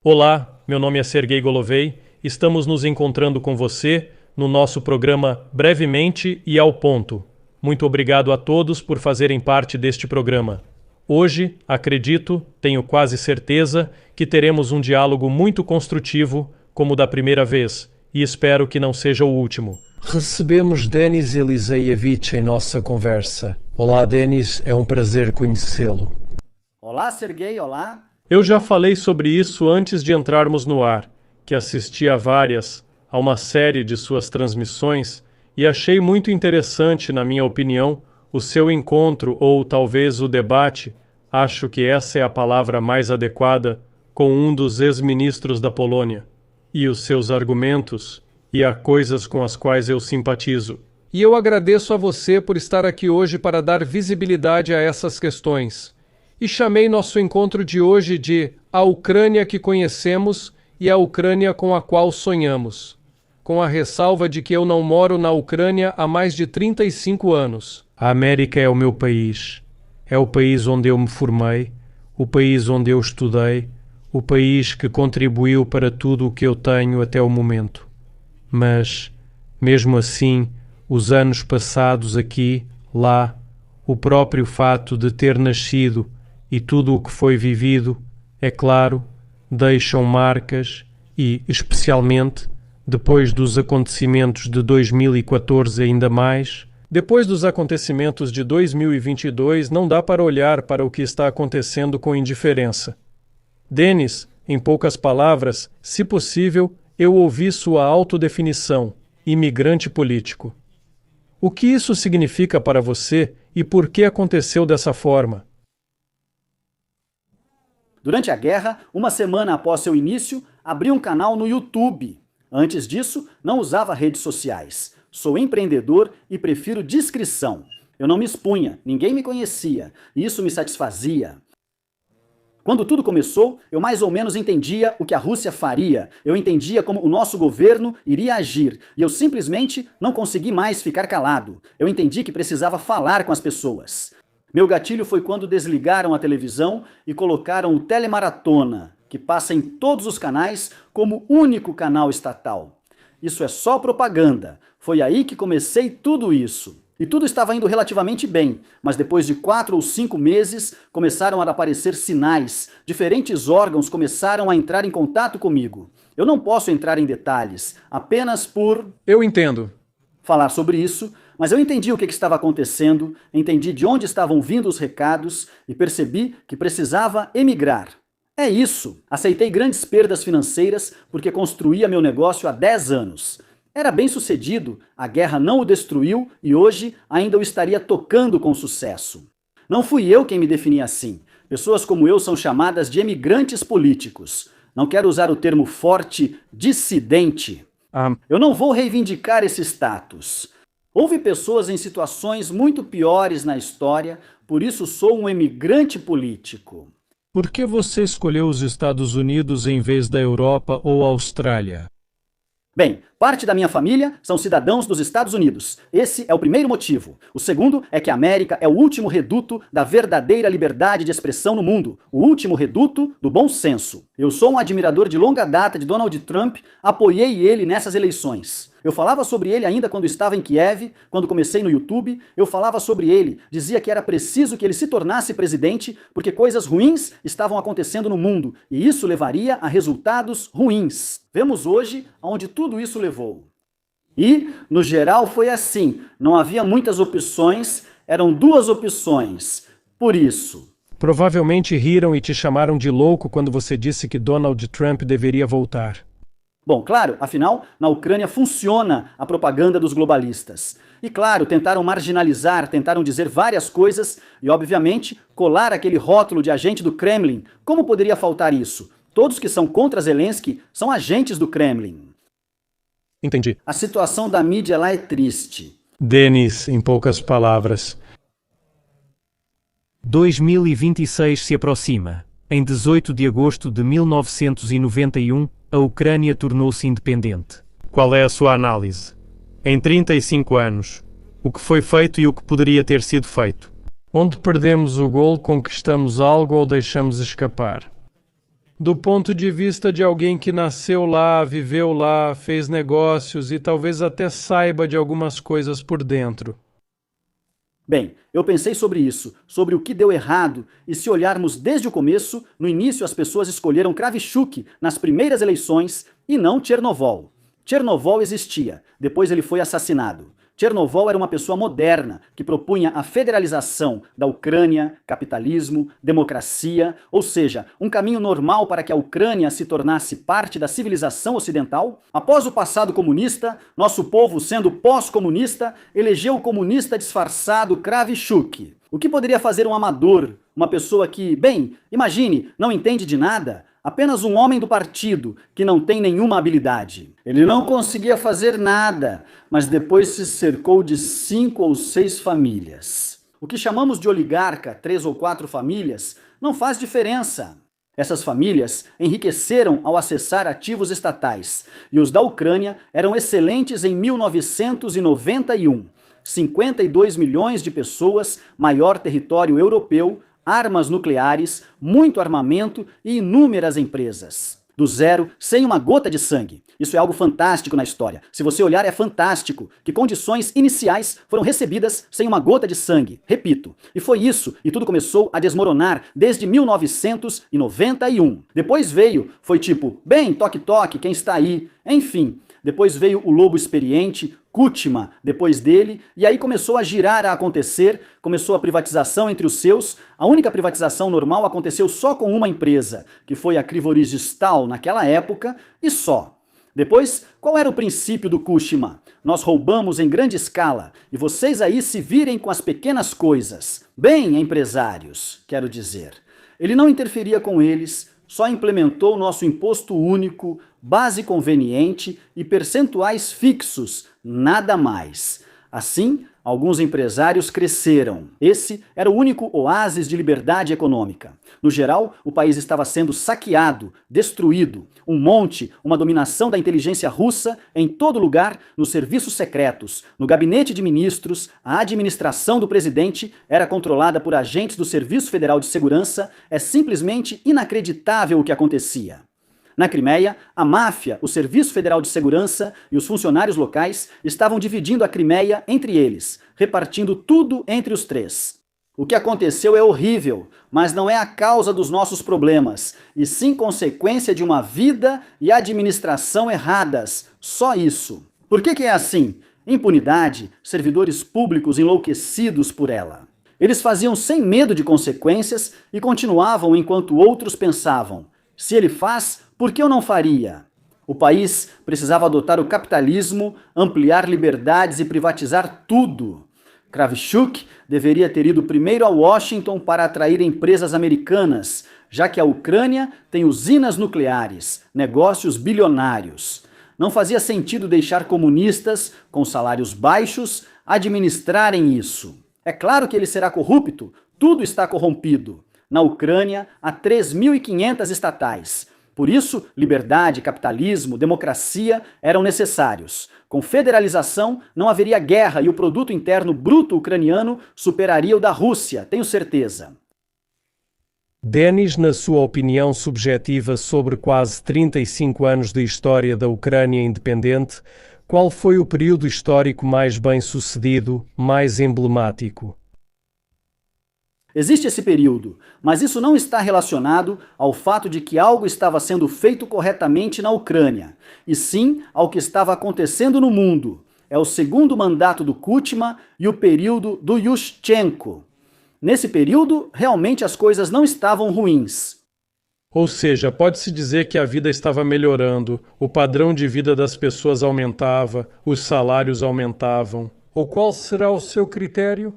Olá, meu nome é Sergei Golovei. Estamos nos encontrando com você no nosso programa Brevemente e ao Ponto. Muito obrigado a todos por fazerem parte deste programa. Hoje, acredito, tenho quase certeza, que teremos um diálogo muito construtivo, como da primeira vez, e espero que não seja o último. Recebemos Denis Eliseievich em nossa conversa. Olá, Denis, é um prazer conhecê-lo. Olá, Sergei, olá. Eu já falei sobre isso antes de entrarmos no ar, que assisti a uma série de suas transmissões e achei muito interessante, na minha opinião, o seu encontro ou talvez o debate, acho que essa é a palavra mais adequada, com um dos ex-ministros da Polônia. E os seus argumentos, e há coisas com as quais eu simpatizo. E eu agradeço a você por estar aqui hoje para dar visibilidade a essas questões. E chamei nosso encontro de hoje de A Ucrânia que Conhecemos e a Ucrânia com a Qual Sonhamos, com a ressalva de que eu não moro na Ucrânia há mais de 35 anos. A América é o meu país. É o país onde eu me formei, o país onde eu estudei, o país que contribuiu para tudo o que eu tenho até o momento. Mas, mesmo assim, os anos passados aqui, lá, o próprio fato de ter nascido e tudo o que foi vivido, é claro, deixam marcas e, especialmente, depois dos acontecimentos de 2014 ainda mais. Depois dos acontecimentos de 2022, não dá para olhar para o que está acontecendo com indiferença. Denis, em poucas palavras, se possível, eu ouvi sua autodefinição, imigrante político. O que isso significa para você e por que aconteceu dessa forma? Durante a guerra, uma semana após seu início, abri um canal no YouTube. Antes disso, não usava redes sociais. Sou empreendedor e prefiro discrição. Eu não me expunha, ninguém me conhecia, e isso me satisfazia. Quando tudo começou, eu mais ou menos entendia o que a Rússia faria, eu entendia como o nosso governo iria agir, e eu simplesmente não consegui mais ficar calado. Eu entendi que precisava falar com as pessoas. Meu gatilho foi quando desligaram a televisão e colocaram o Telemaratona, que passa em todos os canais como único canal estatal. Isso é só propaganda. Foi aí que comecei tudo isso. E tudo estava indo relativamente bem, mas depois de 4 ou 5 meses, começaram a aparecer sinais. Diferentes órgãos começaram a entrar em contato comigo. Eu não posso entrar em detalhes, apenas por... Eu entendo. Falar sobre isso, mas eu entendi o que estava acontecendo, entendi de onde estavam vindo os recados e percebi que precisava emigrar. É isso. Aceitei grandes perdas financeiras porque construía meu negócio há 10 anos. Era bem sucedido, a guerra não o destruiu e hoje ainda o estaria tocando com sucesso. Não fui eu quem me defini assim. Pessoas como eu são chamadas de emigrantes políticos. Não quero usar o termo forte dissidente. Eu não vou reivindicar esse status. Houve pessoas em situações muito piores na história, por isso sou um emigrante político. Por que você escolheu os Estados Unidos em vez da Europa ou Austrália? Bem, parte da minha família são cidadãos dos Estados Unidos. Esse é o primeiro motivo. O segundo é que a América é o último reduto da verdadeira liberdade de expressão no mundo. O último reduto do bom senso. Eu sou um admirador de longa data de Donald Trump, apoiei ele nessas eleições. Eu falava sobre ele ainda quando estava em Kiev, quando comecei no YouTube, eu falava sobre ele, dizia que era preciso que ele se tornasse presidente porque coisas ruins estavam acontecendo no mundo e isso levaria a resultados ruins. Vemos hoje aonde tudo isso levou. E, no geral, foi assim, não havia muitas opções, eram 2 opções. Por isso... Provavelmente riram e te chamaram de louco quando você disse que Donald Trump deveria voltar. Bom, claro, afinal, na Ucrânia funciona a propaganda dos globalistas. E claro, tentaram marginalizar, tentaram dizer várias coisas e, obviamente, colar aquele rótulo de agente do Kremlin. Como poderia faltar isso? Todos que são contra Zelensky são agentes do Kremlin. Entendi. A situação da mídia lá é triste. Denis, em poucas palavras. 2026 se aproxima. Em 18 de agosto de 1991, a Ucrânia tornou-se independente. Qual é a sua análise? Em 35 anos, o que foi feito e o que poderia ter sido feito? Onde perdemos o gol, conquistamos algo ou deixamos escapar? Do ponto de vista de alguém que nasceu lá, viveu lá, fez negócios e talvez até saiba de algumas coisas por dentro. Bem, eu pensei sobre isso, sobre o que deu errado, e se olharmos desde o começo, no início as pessoas escolheram Kravchuk nas primeiras eleições e não Chernovol. Chernovol existia, depois ele foi assassinado. Chernovol era uma pessoa moderna, que propunha a federalização da Ucrânia, capitalismo, democracia, ou seja, um caminho normal para que a Ucrânia se tornasse parte da civilização ocidental. Após o passado comunista, nosso povo, sendo pós-comunista, elegeu o comunista disfarçado Kravchuk. O que poderia fazer um amador, uma pessoa que, bem, imagine, não entende de nada? Apenas um homem do partido, que não tem nenhuma habilidade. Ele não conseguia fazer nada, mas depois se cercou de 5 ou 6 famílias. O que chamamos de oligarca, 3 ou 4 famílias, não faz diferença. Essas famílias enriqueceram ao acessar ativos estatais, e os da Ucrânia eram excelentes em 1991. 52 milhões de pessoas, maior território europeu, armas nucleares, muito armamento e inúmeras empresas. Do zero, sem uma gota de sangue. Isso é algo fantástico na história. Se você olhar, é fantástico que condições iniciais foram recebidas sem uma gota de sangue. Repito. E foi isso, e tudo começou a desmoronar desde 1991. Depois foi tipo, bem, toque, toque, quem está aí? Enfim. Depois veio o lobo experiente, Kuchma, depois dele, e aí começou a girar, a acontecer, começou a privatização entre os seus. A única privatização normal aconteceu só com uma empresa, que foi a Krivorizhstal naquela época, e só. Depois, qual era o princípio do Kuchma? Nós roubamos em grande escala, e vocês aí se virem com as pequenas coisas. Bem, empresários, quero dizer. Ele não interferia com eles, só implementou nosso imposto único, base conveniente e percentuais fixos, nada mais. Assim, alguns empresários cresceram. Esse era o único oásis de liberdade econômica. No geral, o país estava sendo saqueado, destruído. Um monte, uma dominação da inteligência russa em todo lugar, nos serviços secretos, no gabinete de ministros, a administração do presidente era controlada por agentes do Serviço Federal de Segurança. É simplesmente inacreditável o que acontecia. Na Crimeia, a máfia, o Serviço Federal de Segurança e os funcionários locais estavam dividindo a Crimeia entre eles, repartindo tudo entre os três. O que aconteceu é horrível, mas não é a causa dos nossos problemas, e sim consequência de uma vida e administração erradas. Só isso. Por que é assim? Impunidade, servidores públicos enlouquecidos por ela. Eles faziam sem medo de consequências e continuavam enquanto outros pensavam: se ele faz, por que eu não faria? O país precisava adotar o capitalismo, ampliar liberdades e privatizar tudo. Kravchuk deveria ter ido primeiro a Washington para atrair empresas americanas, já que a Ucrânia tem usinas nucleares, negócios bilionários. Não fazia sentido deixar comunistas, com salários baixos, administrarem isso. É claro que ele será corrupto, tudo está corrompido. Na Ucrânia, há 3.500 estatais. Por isso, liberdade, capitalismo, democracia eram necessários. Com federalização, não haveria guerra e o produto interno bruto ucraniano superaria o da Rússia, tenho certeza. Denis, na sua opinião subjetiva sobre quase 35 anos de história da Ucrânia independente, qual foi o período histórico mais bem-sucedido, mais emblemático? Existe esse período, mas isso não está relacionado ao fato de que algo estava sendo feito corretamente na Ucrânia, e sim ao que estava acontecendo no mundo. É o segundo mandato do Kuchma e o período do Yushchenko. Nesse período, realmente as coisas não estavam ruins. Ou seja, pode-se dizer que a vida estava melhorando, o padrão de vida das pessoas aumentava, os salários aumentavam. Ou qual será o seu critério?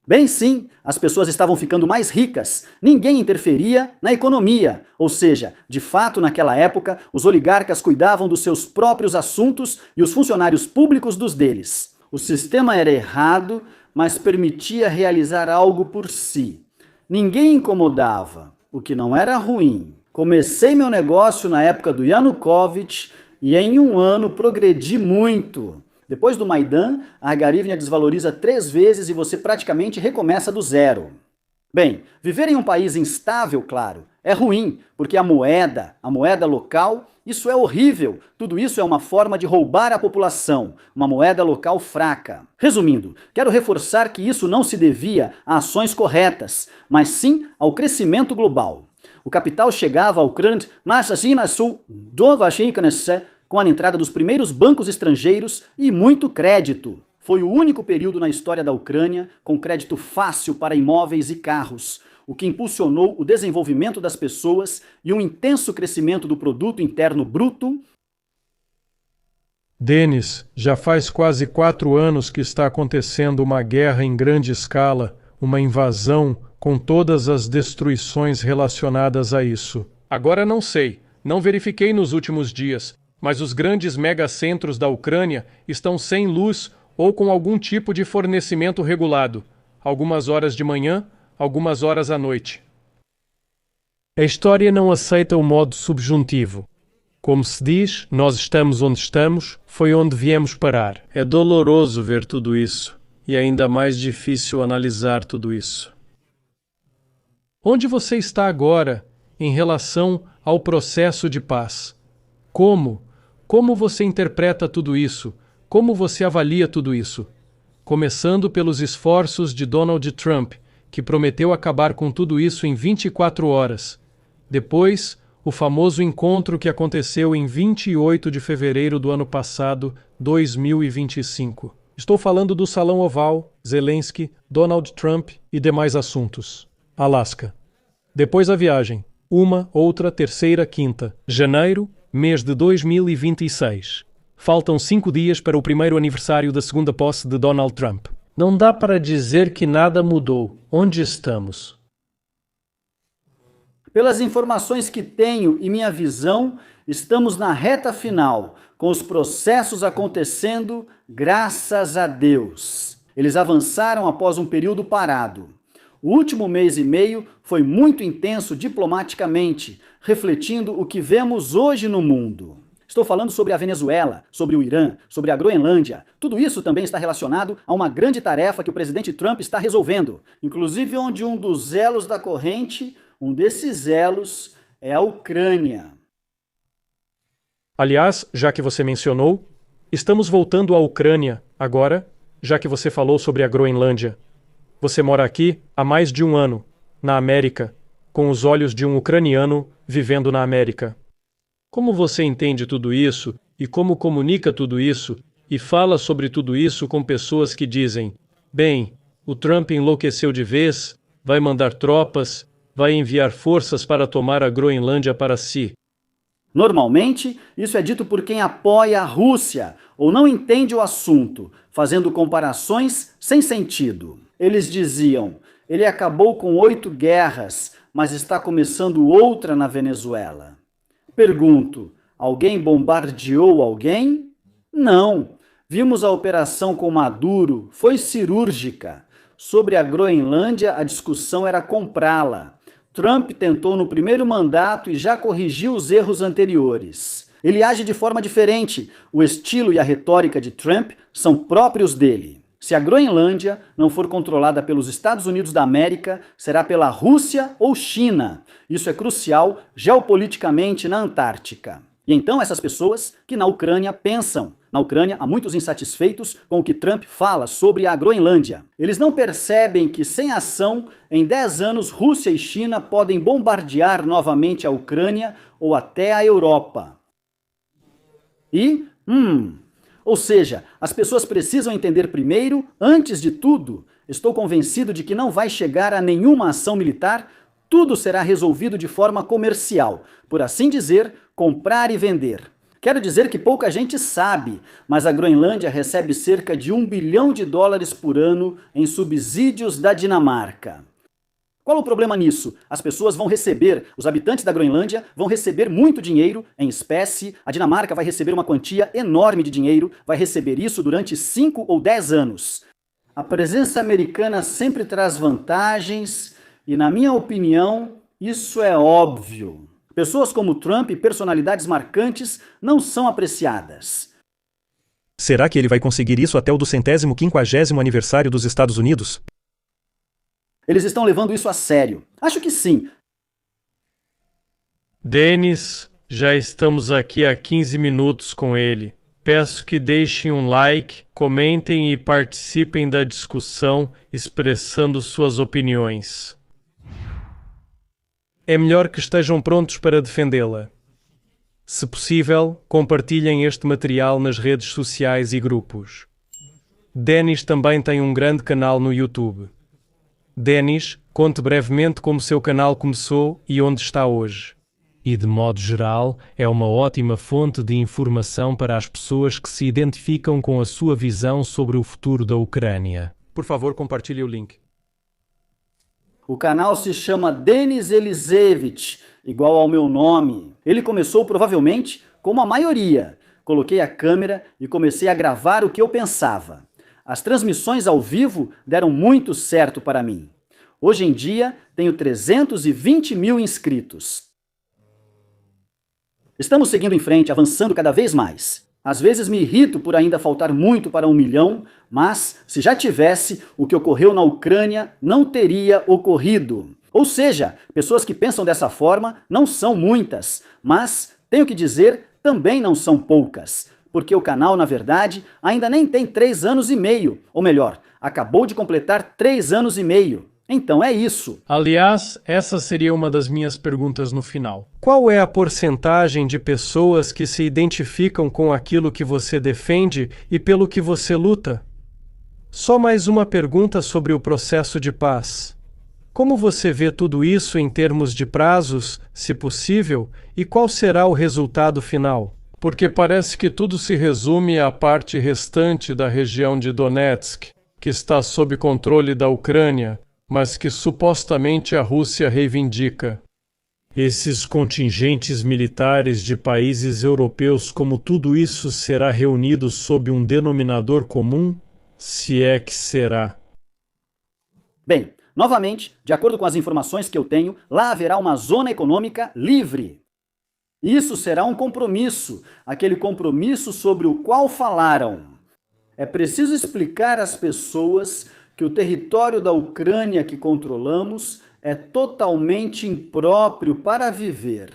Bem, sim, as pessoas estavam ficando mais ricas, ninguém interferia na economia, ou seja, de fato, naquela época, os oligarcas cuidavam dos seus próprios assuntos e os funcionários públicos dos deles. O sistema era errado, mas permitia realizar algo por si. Ninguém incomodava, o que não era ruim. Comecei meu negócio na época do Yanukovych e em um ano progredi muito. Depois do Maidan, a Garivnia desvaloriza 3 vezes e você praticamente recomeça do zero. Bem, viver em um país instável, claro, é ruim, porque a moeda local, isso é horrível. Tudo isso é uma forma de roubar a população, uma moeda local fraca. Resumindo, quero reforçar que isso não se devia a ações corretas, mas sim ao crescimento global. O capital chegava ao Ucrânia, mas assim nasceu com a entrada dos primeiros bancos estrangeiros e muito crédito. Foi o único período na história da Ucrânia com crédito fácil para imóveis e carros, o que impulsionou o desenvolvimento das pessoas e um intenso crescimento do produto interno bruto. Denis, já faz quase 4 anos que está acontecendo uma guerra em grande escala, uma invasão com todas as destruições relacionadas a isso. Agora não sei, não verifiquei nos últimos dias, mas os grandes megacentros da Ucrânia estão sem luz ou com algum tipo de fornecimento regulado, algumas horas de manhã, algumas horas à noite. A história não aceita o modo subjuntivo. Como se diz, nós estamos onde estamos, foi onde viemos parar. É doloroso ver tudo isso, e ainda mais difícil analisar tudo isso. Onde você está agora em relação ao processo de paz? Como você interpreta tudo isso? Como você avalia tudo isso? Começando pelos esforços de Donald Trump, que prometeu acabar com tudo isso em 24 horas. Depois, o famoso encontro que aconteceu em 28 de fevereiro do ano passado, 2025. Estou falando do Salão Oval, Zelensky, Donald Trump e demais assuntos. Alasca. Depois a viagem. Uma, outra, terceira, quinta. Janeiro, mês de 2026. Faltam 5 dias para o primeiro aniversário da segunda posse de Donald Trump. Não dá para dizer que nada mudou. Onde estamos? Pelas informações que tenho e minha visão, estamos na reta final, com os processos acontecendo, graças a Deus. Eles avançaram após um período parado. O último mês e meio foi muito intenso diplomaticamente, refletindo o que vemos hoje no mundo. Estou falando sobre a Venezuela, sobre o Irã, sobre a Groenlândia. Tudo isso também está relacionado a uma grande tarefa que o presidente Trump está resolvendo, inclusive onde um dos elos da corrente, um desses elos, é a Ucrânia. Aliás, já que você mencionou, estamos voltando à Ucrânia agora, já que você falou sobre a Groenlândia. Você mora aqui há mais de 1 ano, na América, com os olhos de um ucraniano vivendo na América. Como você entende tudo isso e como comunica tudo isso e fala sobre tudo isso com pessoas que dizem: bem, o Trump enlouqueceu de vez, vai mandar tropas, vai enviar forças para tomar a Groenlândia para si? Normalmente, isso é dito por quem apoia a Rússia ou não entende o assunto, fazendo comparações sem sentido. Eles diziam: ele acabou com 8 guerras, mas está começando outra na Venezuela. Pergunto, alguém bombardeou alguém? Não. Vimos a operação com Maduro, foi cirúrgica. Sobre a Groenlândia, a discussão era comprá-la. Trump tentou no primeiro mandato e já corrigiu os erros anteriores. Ele age de forma diferente. O estilo e a retórica de Trump são próprios dele. Se a Groenlândia não for controlada pelos Estados Unidos da América, será pela Rússia ou China. Isso é crucial geopoliticamente na Antártica. E então essas pessoas que na Ucrânia pensam. Na Ucrânia há muitos insatisfeitos com o que Trump fala sobre a Groenlândia. Eles não percebem que sem ação, em 10 anos, Rússia e China podem bombardear novamente a Ucrânia ou até a Europa. E, ou seja, as pessoas precisam entender primeiro, antes de tudo, estou convencido de que não vai chegar a nenhuma ação militar, tudo será resolvido de forma comercial, por assim dizer, comprar e vender. Quero dizer que pouca gente sabe, mas a Groenlândia recebe cerca de $1 bilhão por ano em subsídios da Dinamarca. Qual o problema nisso? As pessoas vão receber, os habitantes da Groenlândia vão receber muito dinheiro em espécie, a Dinamarca vai receber uma quantia enorme de dinheiro, vai receber isso durante 5 ou 10 anos. A presença americana sempre traz vantagens e, na minha opinião, isso é óbvio. Pessoas como Trump e personalidades marcantes não são apreciadas. Será que ele vai conseguir isso até o 250º aniversário dos Estados Unidos? Eles estão levando isso a sério. Acho que sim. Denis, já estamos aqui há 15 minutos com ele. Peço que deixem um like, comentem e participem da discussão, expressando suas opiniões. É melhor que estejam prontos para defendê-la. Se possível, compartilhem este material nas redes sociais e grupos. Denis também tem um grande canal no YouTube. Denis, conte brevemente como seu canal começou e onde está hoje. E, de modo geral, é uma ótima fonte de informação para as pessoas que se identificam com a sua visão sobre o futuro da Ucrânia. Por favor, compartilhe o link. O canal se chama Denis Elizevich, igual ao meu nome. Ele começou provavelmente como a maioria. Coloquei a câmera e comecei a gravar o que eu pensava. As transmissões ao vivo deram muito certo para mim. Hoje em dia, tenho 320 mil inscritos. Estamos seguindo em frente, avançando cada vez mais. Às vezes me irrito por ainda faltar muito para 1 milhão, mas se já tivesse, o que ocorreu na Ucrânia não teria ocorrido. Ou seja, pessoas que pensam dessa forma não são muitas, mas, tenho que dizer, também não são poucas. Porque o canal, na verdade, ainda nem tem 3 anos e meio, ou melhor, acabou de completar 3 anos e meio. Então é isso. Aliás, essa seria uma das minhas perguntas no final. Qual é a porcentagem de pessoas que se identificam com aquilo que você defende e pelo que você luta? Só mais uma pergunta sobre o processo de paz. Como você vê tudo isso em termos de prazos, se possível, e qual será o resultado final? Porque parece que tudo se resume à parte restante da região de Donetsk, que está sob controle da Ucrânia, mas que supostamente a Rússia reivindica. Esses contingentes militares de países europeus, como tudo isso será reunido sob um denominador comum? Se é que será. Bem, novamente, de acordo com as informações que eu tenho, lá haverá uma zona econômica livre. Isso será um compromisso, aquele compromisso sobre o qual falaram. É preciso explicar às pessoas que o território da Ucrânia que controlamos é totalmente impróprio para viver.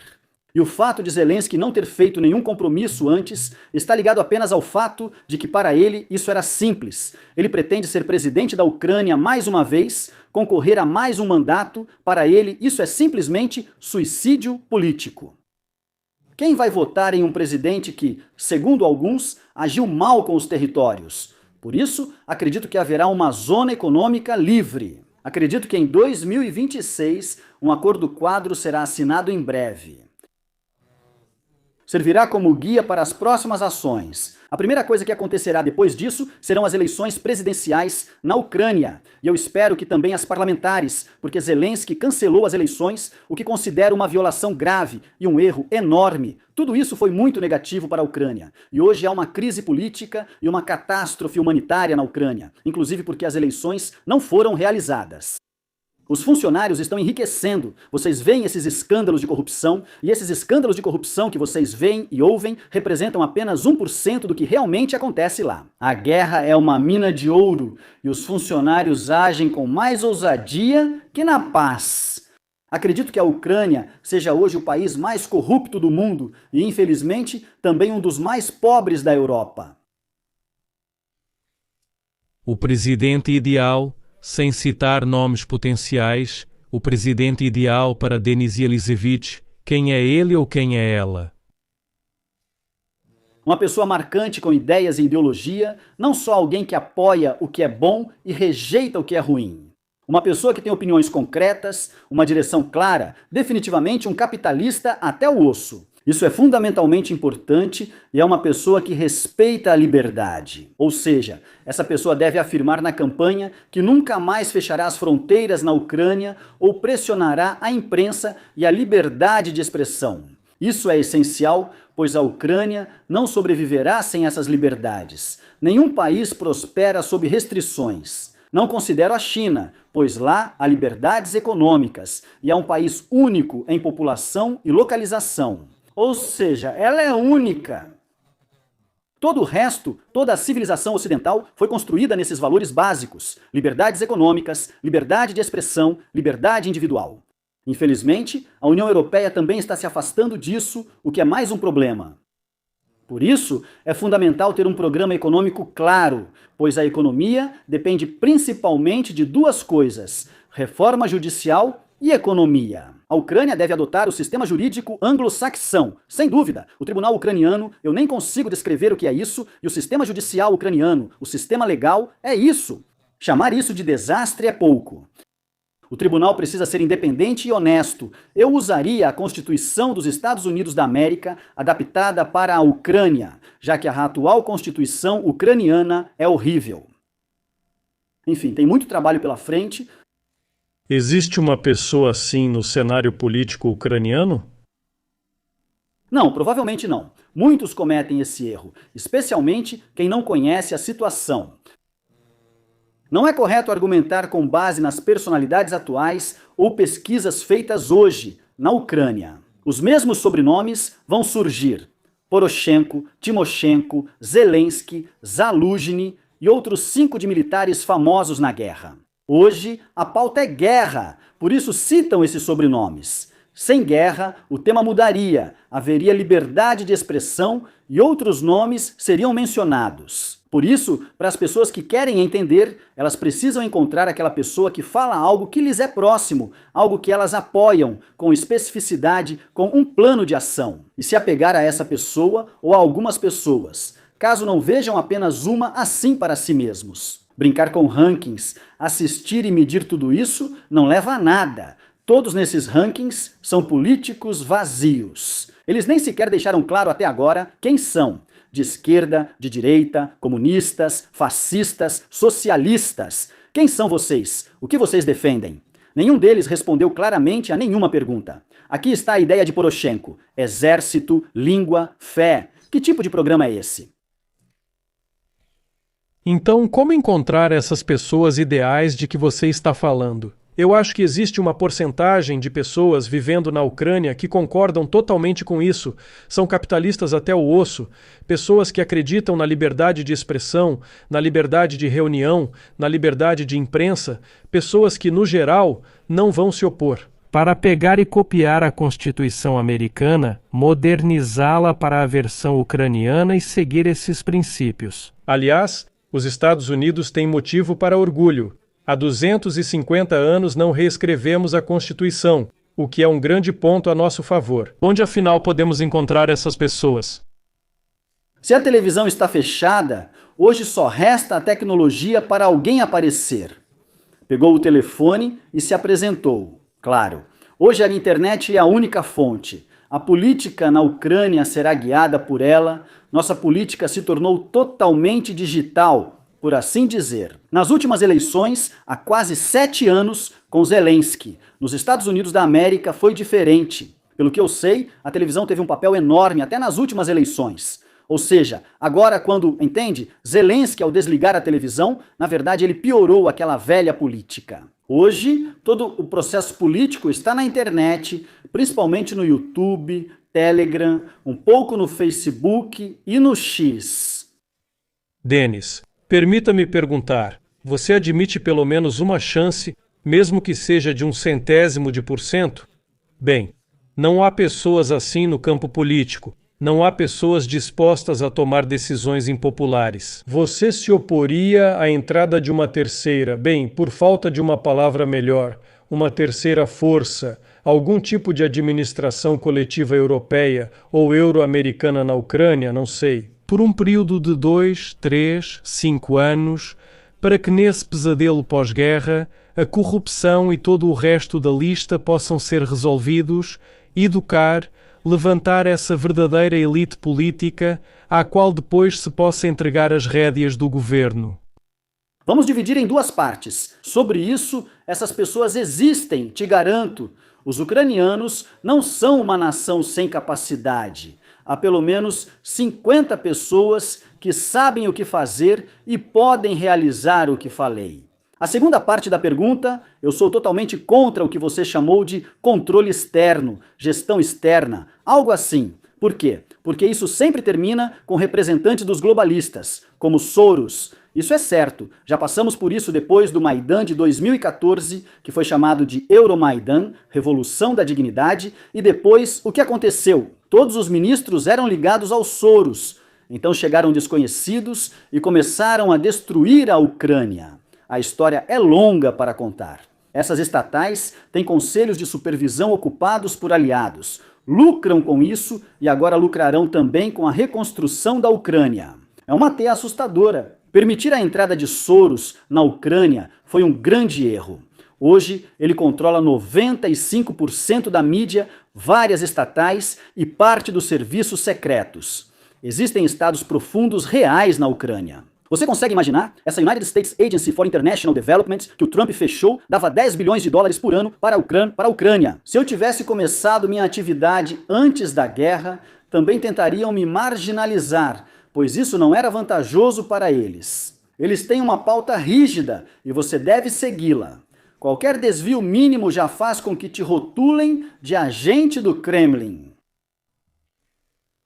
E o fato de Zelensky não ter feito nenhum compromisso antes está ligado apenas ao fato de que para ele isso era simples. Ele pretende ser presidente da Ucrânia mais uma vez, concorrer a mais um mandato, para ele isso é simplesmente suicídio político. Quem vai votar em um presidente que, segundo alguns, agiu mal com os territórios? Por isso, acredito que haverá uma zona econômica livre. Acredito que em 2026 um acordo quadro será assinado em breve. Servirá como guia para as próximas ações. A primeira coisa que acontecerá depois disso serão as eleições presidenciais na Ucrânia. E eu espero que também as parlamentares, porque Zelensky cancelou as eleições, o que considero uma violação grave e um erro enorme. Tudo isso foi muito negativo para a Ucrânia. E hoje há uma crise política e uma catástrofe humanitária na Ucrânia, inclusive porque as eleições não foram realizadas. Os funcionários estão enriquecendo. Vocês veem esses escândalos de corrupção, e esses escândalos de corrupção que vocês veem e ouvem representam apenas 1% do que realmente acontece lá. A guerra é uma mina de ouro, e os funcionários agem com mais ousadia que na paz. Acredito que a Ucrânia seja hoje o país mais corrupto do mundo e, infelizmente, também um dos mais pobres da Europa. O presidente ideal, sem citar nomes potenciais, o presidente ideal para Denis Elizevich, quem é ele ou quem é ela? Uma pessoa marcante com ideias e ideologia, não só alguém que apoia o que é bom e rejeita o que é ruim. Uma pessoa que tem opiniões concretas, uma direção clara, definitivamente um capitalista até o osso. Isso é fundamentalmente importante e é uma pessoa que respeita a liberdade. Ou seja, essa pessoa deve afirmar na campanha que nunca mais fechará as fronteiras na Ucrânia ou pressionará a imprensa e a liberdade de expressão. Isso é essencial, pois a Ucrânia não sobreviverá sem essas liberdades. Nenhum país prospera sob restrições. Não considero a China, pois lá há liberdades econômicas e é um país único em população e localização. Ou seja, ela é única. Todo o resto, toda a civilização ocidental foi construída nesses valores básicos: liberdades econômicas, liberdade de expressão, liberdade individual. Infelizmente, a União Europeia também está se afastando disso, o que é mais um problema. Por isso, é fundamental ter um programa econômico claro, pois a economia depende principalmente de duas coisas: reforma judicial e economia. A Ucrânia deve adotar o sistema jurídico anglo-saxão. Sem dúvida, o tribunal ucraniano, eu nem consigo descrever o que é isso, e o sistema judicial ucraniano, o sistema legal, é isso. Chamar isso de desastre é pouco. O tribunal precisa ser independente e honesto. Eu usaria a Constituição dos Estados Unidos da América adaptada para a Ucrânia, já que a atual Constituição ucraniana é horrível. Enfim, tem muito trabalho pela frente. Existe uma pessoa assim no cenário político ucraniano? Não, provavelmente não. Muitos cometem esse erro, especialmente quem não conhece a situação. Não é correto argumentar com base nas personalidades atuais ou pesquisas feitas hoje, na Ucrânia. Os mesmos sobrenomes vão surgir: Poroshenko, Timoshenko, Zelensky, Zaluzhny e outros 5 de militares famosos na guerra. Hoje, a pauta é guerra, por isso citam esses sobrenomes. Sem guerra, o tema mudaria, haveria liberdade de expressão e outros nomes seriam mencionados. Por isso, para as pessoas que querem entender, elas precisam encontrar aquela pessoa que fala algo que lhes é próximo, algo que elas apoiam, com especificidade, com um plano de ação, e se apegar a essa pessoa ou a algumas pessoas, caso não vejam apenas uma assim para si mesmos. Brincar com rankings, assistir e medir tudo isso não leva a nada. Todos nesses rankings são políticos vazios. Eles nem sequer deixaram claro até agora quem são: de esquerda, de direita, comunistas, fascistas, socialistas. Quem são vocês? O que vocês defendem? Nenhum deles respondeu claramente a nenhuma pergunta. Aqui está a ideia de Poroshenko: exército, língua, fé. Que tipo de programa é esse? Então, como encontrar essas pessoas ideais de que você está falando? Eu acho que existe uma porcentagem de pessoas vivendo na Ucrânia que concordam totalmente com isso. São capitalistas até o osso, pessoas que acreditam na liberdade de expressão, na liberdade de reunião, na liberdade de imprensa, pessoas que, no geral, não vão se opor. Para pegar e copiar a Constituição americana, modernizá-la para a versão ucraniana e seguir esses princípios. Aliás, os Estados Unidos têm motivo para orgulho. Há 250 anos não reescrevemos a Constituição, o que é um grande ponto a nosso favor. Onde afinal podemos encontrar essas pessoas? Se a televisão está fechada, hoje só resta a tecnologia para alguém aparecer. Pegou o telefone e se apresentou. Claro, hoje a internet é a única fonte. A política na Ucrânia será guiada por ela. Nossa política se tornou totalmente digital, por assim dizer. Nas últimas eleições, há quase 7 anos, com Zelensky, nos Estados Unidos da América foi diferente. Pelo que eu sei, a televisão teve um papel enorme até nas últimas eleições. Ou seja, agora quando, entende, Zelensky, ao desligar a televisão, na verdade ele piorou aquela velha política. Hoje, todo o processo político está na internet, principalmente no YouTube, Telegram, um pouco no Facebook e no X. Denis, permita-me perguntar, você admite pelo menos uma chance, mesmo que seja de 0,01%? Bem, não há pessoas assim no campo político. Não há pessoas dispostas a tomar decisões impopulares. Você se oporia à entrada de uma terceira, bem, por falta de uma palavra melhor, uma terceira força, algum tipo de administração coletiva europeia ou euro-americana na Ucrânia, não sei, por um período de 2, 3, 5 anos, para que nesse pesadelo pós-guerra a corrupção e todo o resto da lista possam ser resolvidos, educar, levantar essa verdadeira elite política à qual depois se possa entregar as rédeas do governo. Vamos dividir em 2 partes. Sobre isso, essas pessoas existem, te garanto. Os ucranianos não são uma nação sem capacidade. Há pelo menos 50 pessoas que sabem o que fazer e podem realizar o que falei. A segunda parte da pergunta, eu sou totalmente contra o que você chamou de controle externo, gestão externa, algo assim. Por quê? Porque isso sempre termina com representantes dos globalistas, como Soros. Isso é certo, já passamos por isso depois do Maidan de 2014, que foi chamado de Euromaidan, Revolução da Dignidade, e depois o que aconteceu? Todos os ministros eram ligados aos Soros, então chegaram desconhecidos e começaram a destruir a Ucrânia. A história é longa para contar. Essas estatais têm conselhos de supervisão ocupados por aliados, lucram com isso e agora lucrarão também com a reconstrução da Ucrânia. É uma teia assustadora. Permitir a entrada de Soros na Ucrânia foi um grande erro. Hoje, ele controla 95% da mídia, várias estatais e parte dos serviços secretos. Existem estados profundos reais na Ucrânia. Você consegue imaginar? Essa United States Agency for International Development, que o Trump fechou, dava 10 bilhões de dólares por ano para a Ucrânia. Se eu tivesse começado minha atividade antes da guerra, também tentariam me marginalizar, pois isso não era vantajoso para eles. Eles têm uma pauta rígida e você deve segui-la. Qualquer desvio mínimo já faz com que te rotulem de agente do Kremlin.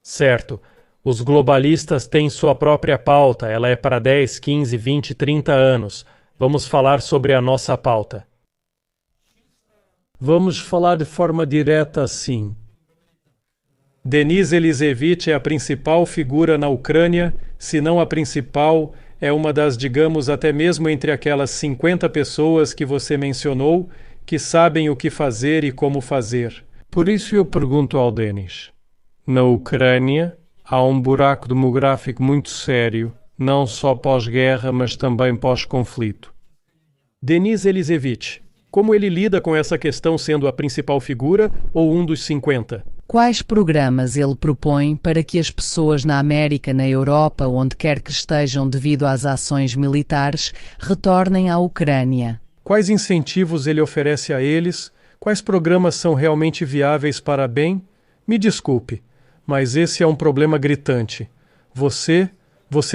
Certo. Os globalistas têm sua própria pauta, ela é para 10, 15, 20, 30 anos. Vamos falar sobre a nossa pauta. Vamos falar de forma direta assim. Denis Elisevich é a principal figura na Ucrânia, se não a principal, é uma das, digamos, até mesmo entre aquelas 50 pessoas que você mencionou, que sabem o que fazer e como fazer. Por isso eu pergunto ao Denis. Na Ucrânia, há um buraco demográfico muito sério, não só pós-guerra, mas também pós-conflito. Denis Elisevich, como ele lida com essa questão sendo a principal figura ou um dos 50? Quais programas ele propõe para que as pessoas na América, na Europa, onde quer que estejam devido às ações militares, retornem à Ucrânia? Quais incentivos ele oferece a eles? Quais programas são realmente viáveis para bem? Me desculpe, mas esse é um problema gritante. Você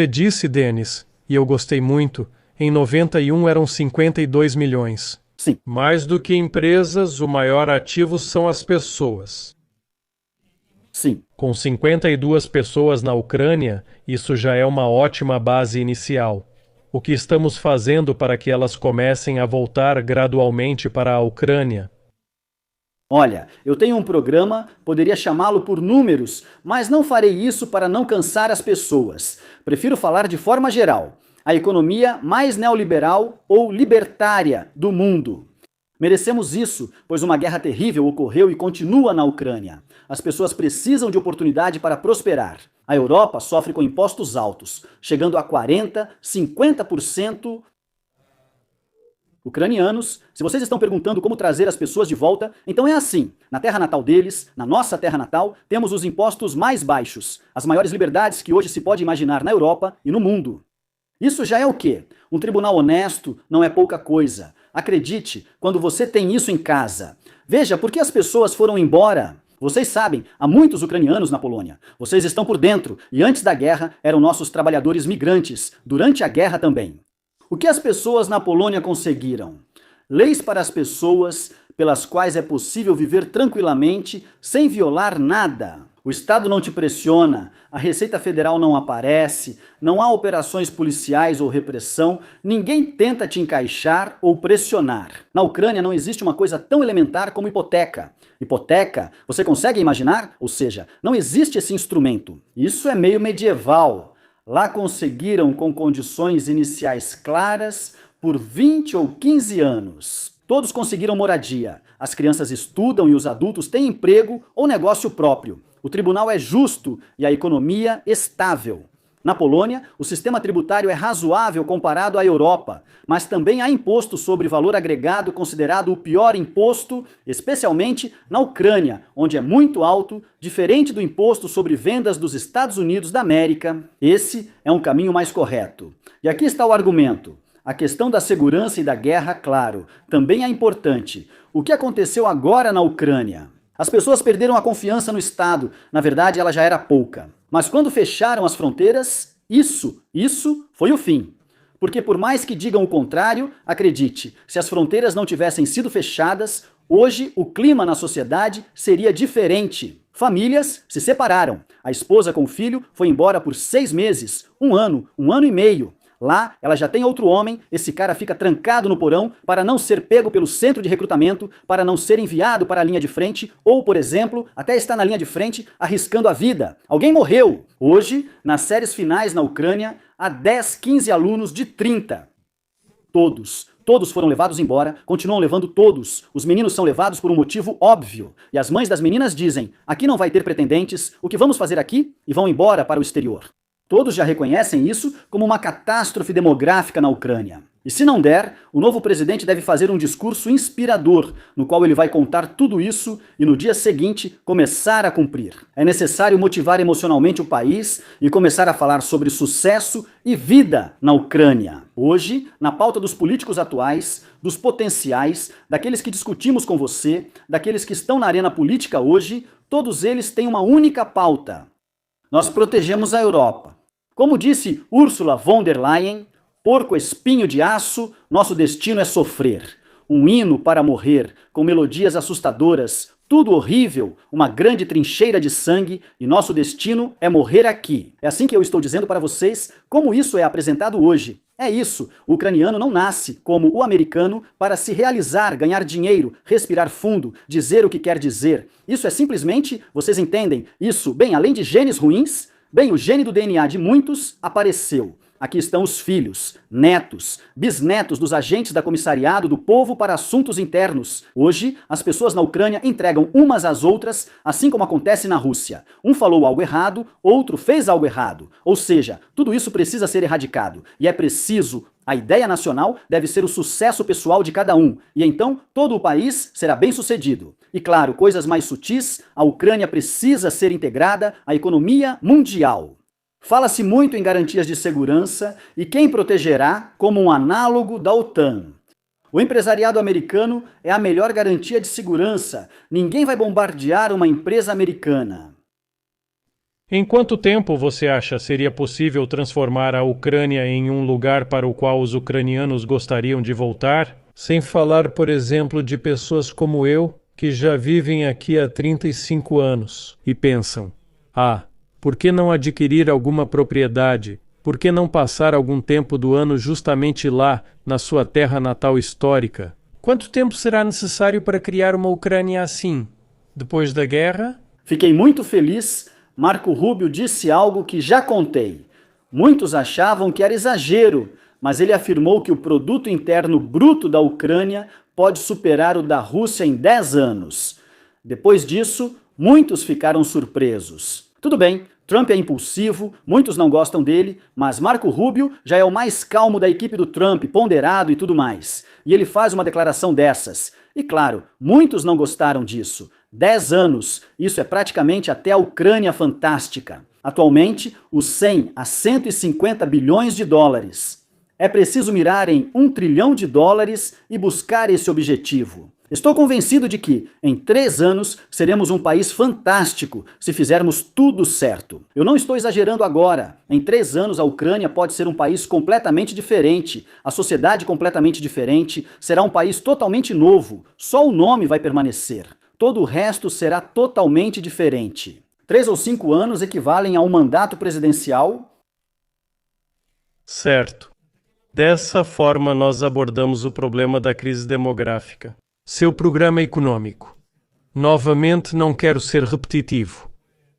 disse, Denis, e eu gostei muito, em 91 eram 52 milhões. Sim. Mais do que empresas, o maior ativo são as pessoas. Sim. Com 52 pessoas na Ucrânia, isso já é uma ótima base inicial. O que estamos fazendo para que elas comecem a voltar gradualmente para a Ucrânia? Olha, eu tenho um programa, poderia chamá-lo por números, mas não farei isso para não cansar as pessoas. Prefiro falar de forma geral. A economia mais neoliberal ou libertária do mundo. Merecemos isso, pois uma guerra terrível ocorreu e continua na Ucrânia. As pessoas precisam de oportunidade para prosperar. A Europa sofre com impostos altos, chegando a 40%, 50%. Ucranianos, se vocês estão perguntando como trazer as pessoas de volta, então é assim. Na terra natal deles, na nossa terra natal, temos os impostos mais baixos, as maiores liberdades que hoje se pode imaginar na Europa e no mundo. Isso já é o quê? Um tribunal honesto não é pouca coisa. Acredite, quando você tem isso em casa. Veja, por que as pessoas foram embora? Vocês sabem, há muitos ucranianos na Polônia. Vocês estão por dentro, e antes da guerra eram nossos trabalhadores migrantes, durante a guerra também. O que as pessoas na Polônia conseguiram? Leis para as pessoas, pelas quais é possível viver tranquilamente, sem violar nada. O Estado não te pressiona, a Receita Federal não aparece, não há operações policiais ou repressão, ninguém tenta te encaixar ou pressionar. Na Ucrânia não existe uma coisa tão elementar como hipoteca. Hipoteca, você consegue imaginar? Ou seja, não existe esse instrumento. Isso é meio medieval. Lá conseguiram com condições iniciais claras por 20 ou 15 anos. Todos conseguiram moradia. As crianças estudam e os adultos têm emprego ou negócio próprio. O tribunal é justo e a economia estável. Na Polônia, o sistema tributário é razoável comparado à Europa, mas também há imposto sobre valor agregado considerado o pior imposto, especialmente na Ucrânia, onde é muito alto, diferente do imposto sobre vendas dos Estados Unidos da América. Esse é um caminho mais correto. E aqui está o argumento. A questão da segurança e da guerra, claro, também é importante. O que aconteceu agora na Ucrânia? As pessoas perderam a confiança no Estado. Na verdade, ela já era pouca. Mas quando fecharam as fronteiras, isso foi o fim. Porque por mais que digam o contrário, acredite, se as fronteiras não tivessem sido fechadas, hoje o clima na sociedade seria diferente. Famílias se separaram. A esposa com o filho foi embora por 6 meses, 1 ano e meio. Lá, ela já tem outro homem, esse cara fica trancado no porão para não ser pego pelo centro de recrutamento, para não ser enviado para a linha de frente, ou, por exemplo, até estar na linha de frente arriscando a vida. Alguém morreu. Hoje, nas séries finais na Ucrânia, há 10, 15 alunos de 30. Todos foram levados embora, continuam levando todos. Os meninos são levados por um motivo óbvio. E as mães das meninas dizem, aqui não vai ter pretendentes, o que vamos fazer aqui? E vão embora para o exterior. Todos já reconhecem isso como uma catástrofe demográfica na Ucrânia. E se não der, o novo presidente deve fazer um discurso inspirador, no qual ele vai contar tudo isso e no dia seguinte começar a cumprir. É necessário motivar emocionalmente o país e começar a falar sobre sucesso e vida na Ucrânia. Hoje, na pauta dos políticos atuais, dos potenciais, daqueles que discutimos com você, daqueles que estão na arena política hoje, todos eles têm uma única pauta. Nós protegemos a Europa. Como disse Ursula von der Leyen, porco espinho de aço, nosso destino é sofrer. Um hino para morrer, com melodias assustadoras, tudo horrível, uma grande trincheira de sangue, e nosso destino é morrer aqui. É assim que eu estou dizendo para vocês como isso é apresentado hoje. É isso, o ucraniano não nasce, como o americano, para se realizar, ganhar dinheiro, respirar fundo, dizer o que quer dizer. Isso é simplesmente, vocês entendem, isso, bem, além de genes ruins, bem, o gene do DNA de muitos apareceu. Aqui estão os filhos, netos, bisnetos dos agentes da Comissariado do Povo para Assuntos Internos. Hoje, as pessoas na Ucrânia entregam umas às outras, assim como acontece na Rússia. Um falou algo errado, outro fez algo errado. Ou seja, tudo isso precisa ser erradicado. E é preciso. A ideia nacional deve ser o sucesso pessoal de cada um. E então, todo o país será bem-sucedido. E claro, coisas mais sutis, a Ucrânia precisa ser integrada à economia mundial. Fala-se muito em garantias de segurança e quem protegerá como um análogo da OTAN. O empresariado americano é a melhor garantia de segurança. Ninguém vai bombardear uma empresa americana. Em quanto tempo você acha seria possível transformar a Ucrânia em um lugar para o qual os ucranianos gostariam de voltar? Sem falar, por exemplo, de pessoas como eu, que já vivem aqui há 35 anos e pensam, por que não adquirir alguma propriedade? Por que não passar algum tempo do ano justamente lá, na sua terra natal histórica? Quanto tempo será necessário para criar uma Ucrânia assim? Depois da guerra? Fiquei muito feliz. Marco Rubio disse algo que já contei. Muitos achavam que era exagero, mas ele afirmou que o produto interno bruto da Ucrânia pode superar o da Rússia em 10 anos. Depois disso, muitos ficaram surpresos. Tudo bem, Trump é impulsivo, muitos não gostam dele, mas Marco Rubio já é o mais calmo da equipe do Trump, ponderado e tudo mais. E ele faz uma declaração dessas. E claro, muitos não gostaram disso. 10 anos, isso é praticamente até a Ucrânia fantástica. Atualmente, os 100 a 150 bilhões de dólares. É preciso mirar em $1 trilhão e buscar esse objetivo. Estou convencido de que, em 3 anos, seremos um país fantástico se fizermos tudo certo. Eu não estou exagerando agora. Em 3 anos, a Ucrânia pode ser um país completamente diferente, a sociedade completamente diferente, será um país totalmente novo. Só o nome vai permanecer. Todo o resto será totalmente diferente. 3 ou 5 anos equivalem a um mandato presidencial? Certo. Dessa forma, nós abordamos o problema da crise demográfica. Seu programa econômico. Novamente, não quero ser repetitivo.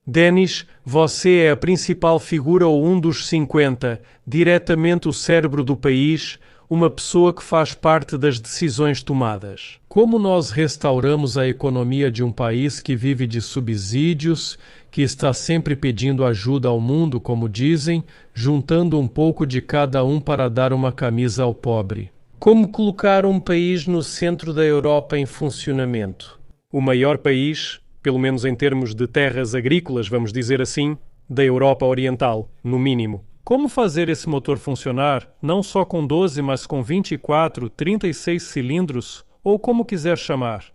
Denis, você é a principal figura ou um dos 50, diretamente o cérebro do país, uma pessoa que faz parte das decisões tomadas. Como nós restauramos a economia de um país que vive de subsídios, que está sempre pedindo ajuda ao mundo, como dizem, juntando um pouco de cada um para dar uma camisa ao pobre? Como colocar um país no centro da Europa em funcionamento? O maior país, pelo menos em termos de terras agrícolas, vamos dizer assim, da Europa Oriental, no mínimo. Como fazer esse motor funcionar, não só com 12, mas com 24, 36 cilindros, ou como quiser chamar?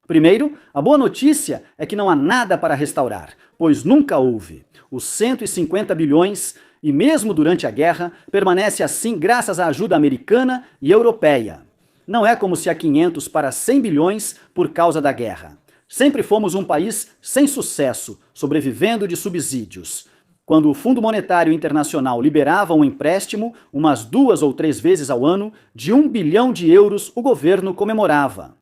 Primeiro, a boa notícia é que não há nada para restaurar, pois nunca houve. Os 150 bilhões, e mesmo durante a guerra, permanece assim graças à ajuda americana e europeia. Não é como se há 500 para 100 bilhões por causa da guerra. Sempre fomos um país sem sucesso, sobrevivendo de subsídios. Quando o Fundo Monetário Internacional liberava um empréstimo, umas 2 ou 3 vezes ao ano, de 1 bilhão de euros, o governo comemorava.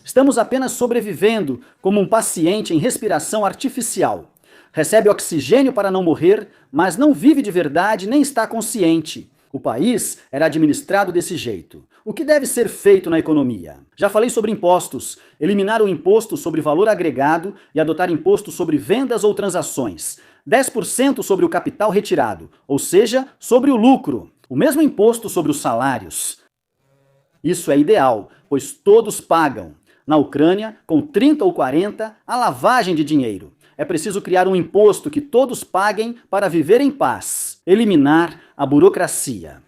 Estamos apenas sobrevivendo como um paciente em respiração artificial. Recebe oxigênio para não morrer, mas não vive de verdade nem está consciente. O país era administrado desse jeito. O que deve ser feito na economia? Já falei sobre impostos. Eliminar o imposto sobre valor agregado e adotar imposto sobre vendas ou transações. 10% sobre o capital retirado, ou seja, sobre o lucro. O mesmo imposto sobre os salários. Isso é ideal, pois todos pagam. Na Ucrânia, com 30 ou 40, a lavagem de dinheiro. É preciso criar um imposto que todos paguem para viver em paz. Eliminar a burocracia.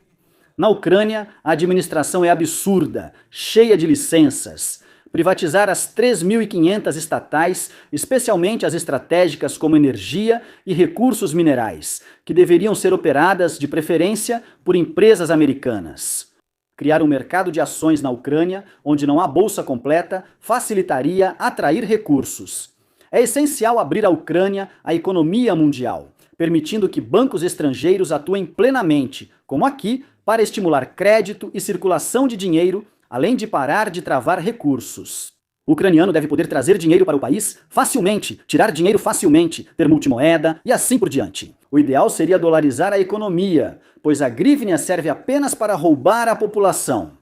Na Ucrânia, a administração é absurda, cheia de licenças. Privatizar as 3.500 estatais, especialmente as estratégicas como energia e recursos minerais, que deveriam ser operadas, de preferência, por empresas americanas. Criar um mercado de ações na Ucrânia, onde não há bolsa completa, facilitaria atrair recursos. É essencial abrir à Ucrânia a economia mundial, permitindo que bancos estrangeiros atuem plenamente, como aqui, para estimular crédito e circulação de dinheiro, além de parar de travar recursos. O ucraniano deve poder trazer dinheiro para o país facilmente, tirar dinheiro facilmente, ter multimoeda e assim por diante. O ideal seria dolarizar a economia, pois a grivnia serve apenas para roubar a população.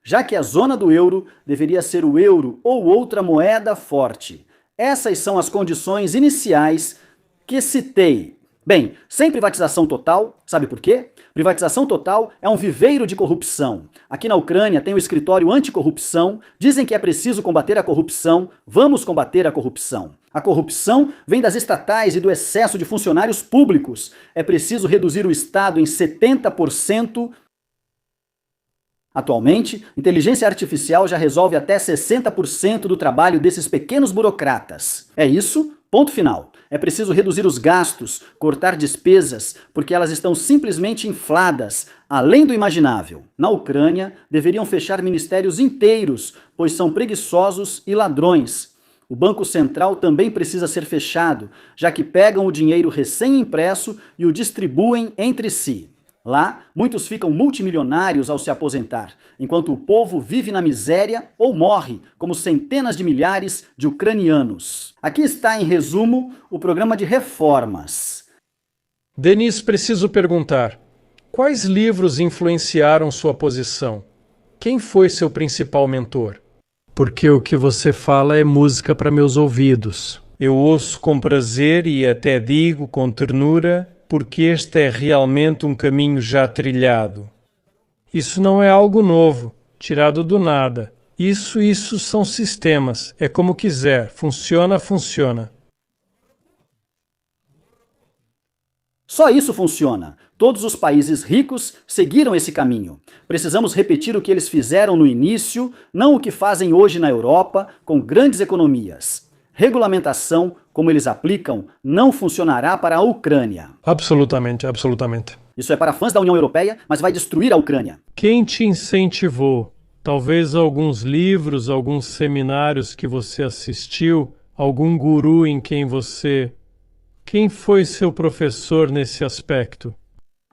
Já que a zona do euro deveria ser o euro ou outra moeda forte. Essas são as condições iniciais que citei. Bem, sem privatização total, sabe por quê? Privatização total é um viveiro de corrupção. Aqui na Ucrânia tem o escritório anticorrupção, dizem que é preciso combater a corrupção, vamos combater a corrupção. A corrupção vem das estatais e do excesso de funcionários públicos. É preciso reduzir o Estado em 70%. Atualmente, inteligência artificial já resolve até 60% do trabalho desses pequenos burocratas. É isso? Ponto final. É preciso reduzir os gastos, cortar despesas, porque elas estão simplesmente infladas, além do imaginável. Na Ucrânia, deveriam fechar ministérios inteiros, pois são preguiçosos e ladrões. O Banco Central também precisa ser fechado, já que pegam o dinheiro recém-impresso e o distribuem entre si. Lá, muitos ficam multimilionários ao se aposentar, enquanto o povo vive na miséria ou morre, como centenas de milhares de ucranianos. Aqui está, em resumo, o programa de reformas. Denis, preciso perguntar, quais livros influenciaram sua posição? Quem foi seu principal mentor? Porque o que você fala é música para meus ouvidos. Eu ouço com prazer e até digo com ternura, porque este é realmente um caminho já trilhado. Isso não é algo novo, tirado do nada. Isso são sistemas, é como quiser, funciona. Só isso funciona. Todos os países ricos seguiram esse caminho. Precisamos repetir o que eles fizeram no início, não o que fazem hoje na Europa, com grandes economias. Regulamentação, como eles aplicam, não funcionará para a Ucrânia. Absolutamente. Isso é para fãs da União Europeia, mas vai destruir a Ucrânia. Quem te incentivou? Talvez alguns livros, alguns seminários que você assistiu, algum guru em quem você... Quem foi seu professor nesse aspecto?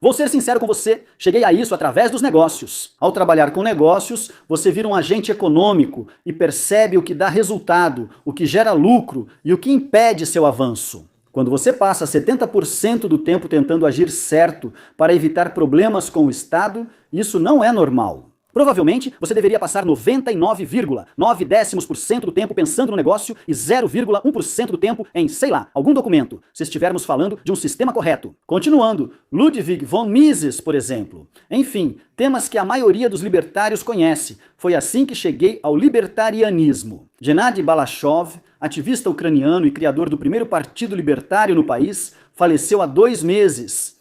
Vou ser sincero com você, cheguei a isso através dos negócios. Ao trabalhar com negócios, você vira um agente econômico e percebe o que dá resultado, o que gera lucro e o que impede seu avanço. Quando você passa 70% do tempo tentando agir certo para evitar problemas com o Estado, isso não é normal. Provavelmente, você deveria passar 99,9% do tempo pensando no negócio e 0,1% do tempo em, sei lá, algum documento, se estivermos falando de um sistema correto. Continuando, Ludwig von Mises, por exemplo. Enfim, temas que a maioria dos libertários conhece. Foi assim que cheguei ao libertarianismo. Gennady Balashov, ativista ucraniano e criador do primeiro partido libertário no país, faleceu há 2 meses.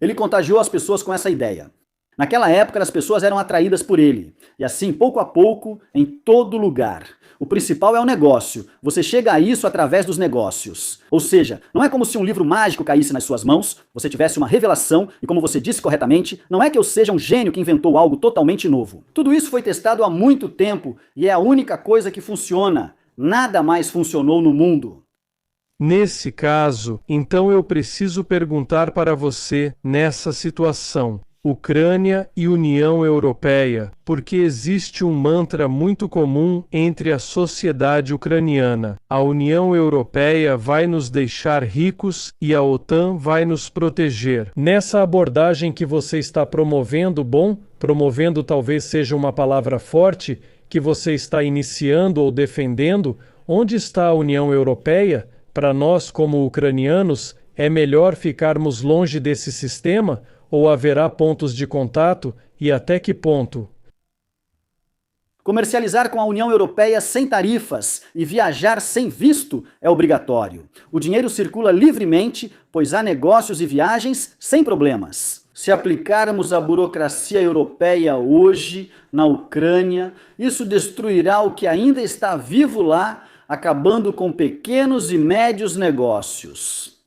Ele contagiou as pessoas com essa ideia. Naquela época, as pessoas eram atraídas por ele. E assim, pouco a pouco, em todo lugar. O principal é o negócio. Você chega a isso através dos negócios. Ou seja, não é como se um livro mágico caísse nas suas mãos, você tivesse uma revelação, e como você disse corretamente, não é que eu seja um gênio que inventou algo totalmente novo. Tudo isso foi testado há muito tempo, e é a única coisa que funciona. nada mais funcionou no mundo. Nesse caso, então eu preciso perguntar para você, nessa situação, Ucrânia e União Europeia, porque existe um mantra muito comum entre a sociedade ucraniana. A União Europeia vai nos deixar ricos e a OTAN vai nos proteger. Nessa abordagem que você está promovendo, promovendo talvez seja uma palavra forte, que você está iniciando ou defendendo, onde está a União Europeia? Para nós, como ucranianos, é melhor ficarmos longe desse sistema ou haverá pontos de contato e até que ponto? Comercializar com a União Europeia sem tarifas e viajar sem visto é obrigatório. O dinheiro circula livremente, pois há negócios e viagens sem problemas. Se aplicarmos a burocracia europeia hoje na Ucrânia, isso destruirá o que ainda está vivo lá, acabando com pequenos e médios negócios.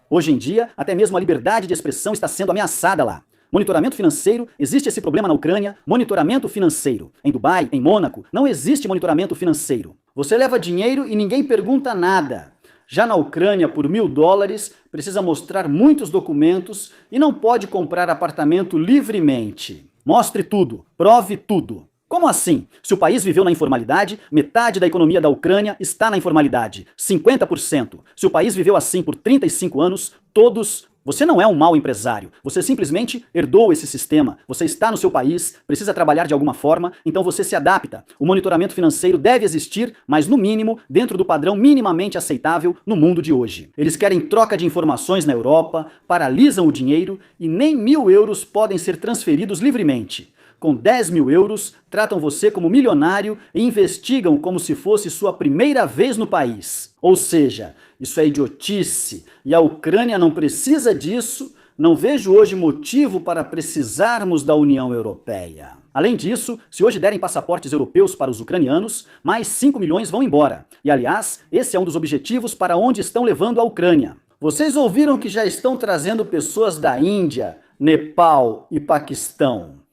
Hoje em dia, até mesmo a liberdade de expressão está sendo ameaçada lá. Monitoramento financeiro, existe esse problema na Ucrânia, monitoramento financeiro. Em Dubai, em Mônaco, não existe monitoramento financeiro. Você leva dinheiro e ninguém pergunta nada. Já na Ucrânia, por $1.000, precisa mostrar muitos documentos e não pode comprar apartamento livremente. Mostre tudo, prove tudo. Como assim? Se o país viveu na informalidade, metade da economia da Ucrânia está na informalidade, 50%. Se o país viveu assim por 35 anos, todos... Você não é um mau empresário, você simplesmente herdou esse sistema, você está no seu país, precisa trabalhar de alguma forma, então você se adapta. O monitoramento financeiro deve existir, mas no mínimo, dentro do padrão minimamente aceitável no mundo de hoje. Eles querem troca de informações na Europa, paralisam o dinheiro e nem €1.000 podem ser transferidos livremente. Com 10 mil euros, tratam você como milionário e investigam como se fosse sua primeira vez no país. Ou seja, isso é idiotice e a Ucrânia não precisa disso. Não vejo hoje motivo para precisarmos da União Europeia. Além disso, se hoje derem passaportes europeus para os ucranianos, mais 5 milhões vão embora. E aliás, esse é um dos objetivos para onde estão levando a Ucrânia. Vocês ouviram que já estão trazendo pessoas da Índia, Nepal e Paquistão.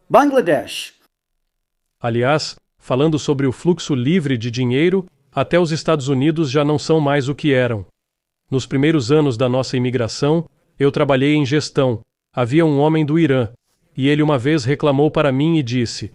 Bangladesh. Aliás, falando sobre o fluxo livre de dinheiro, até os Estados Unidos já não são mais o que eram. Nos primeiros anos da nossa imigração, eu trabalhei em gestão. Havia um homem do Irã, e ele uma vez reclamou para mim e disse: